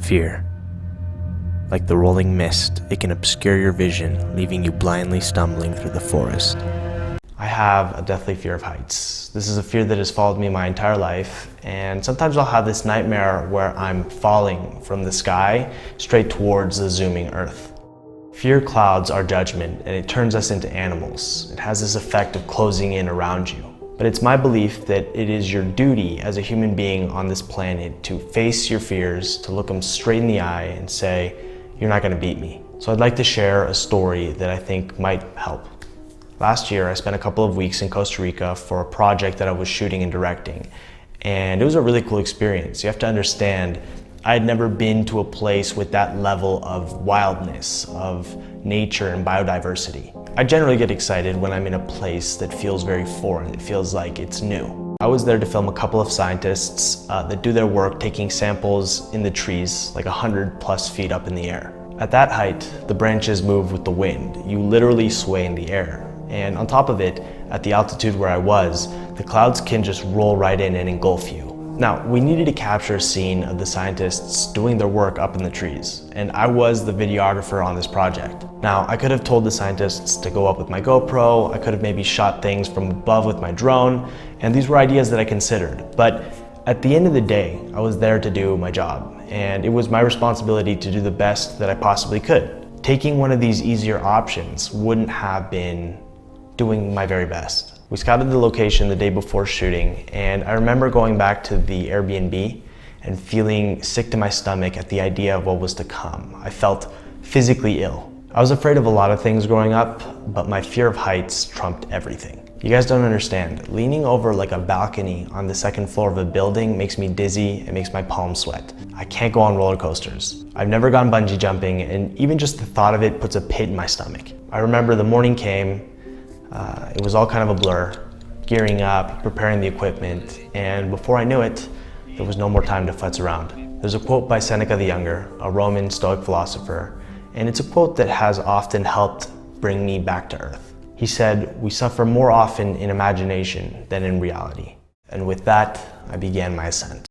Fear. Like the rolling mist, it can obscure your vision, leaving you blindly stumbling through the forest. I have a deathly fear of heights. This is a fear that has followed me my entire life, and sometimes I'll have this nightmare where I'm falling from the sky straight towards the zooming earth. Fear clouds our judgment and it turns us into animals. It has this effect of closing in around you. But it's my belief that it is your duty as a human being on this planet to face your fears, to look them straight in the eye and say, "You're not gonna beat me." So I'd like to share a story that I think might help. Last year, I spent a couple of weeks in Costa Rica for a project that I was shooting and directing. And it was a really cool experience. You have to understand, I had never been to a place with that level of wildness, of nature and biodiversity. I generally get excited when I'm in a place that feels very foreign. It feels like it's new. I was there to film a couple of scientists that do their work taking samples in the trees, like 100+ feet up in the air. At that height, the branches move with the wind. You literally sway in the air. And on top of it, at the altitude where I was, the clouds can just roll right in and engulf you. Now, we needed to capture a scene of the scientists doing their work up in the trees, and I was the videographer on this project. Now, I could have told the scientists to go up with my GoPro, I could have maybe shot things from above with my drone, and these were ideas that I considered. But at the end of the day, I was there to do my job, and it was my responsibility to do the best that I possibly could. Taking one of these easier options wouldn't have been doing my very best. We scouted the location the day before shooting, and I remember going back to the Airbnb and feeling sick to my stomach at the idea of what was to come. I felt physically ill. I was afraid of a lot of things growing up, but my fear of heights trumped everything. You guys don't understand. Leaning over like a balcony on the second floor of a building makes me dizzy, it makes my palms sweat. I can't go on roller coasters. I've never gone bungee jumping, and even just the thought of it puts a pit in my stomach. I remember the morning came, it was all kind of a blur, gearing up, preparing the equipment, and before I knew it, there was no more time to futz around. There's a quote by Seneca the Younger, a Roman Stoic philosopher, and it's a quote that has often helped bring me back to earth. He said, "We suffer more often in imagination than in reality." And with that, I began my ascent.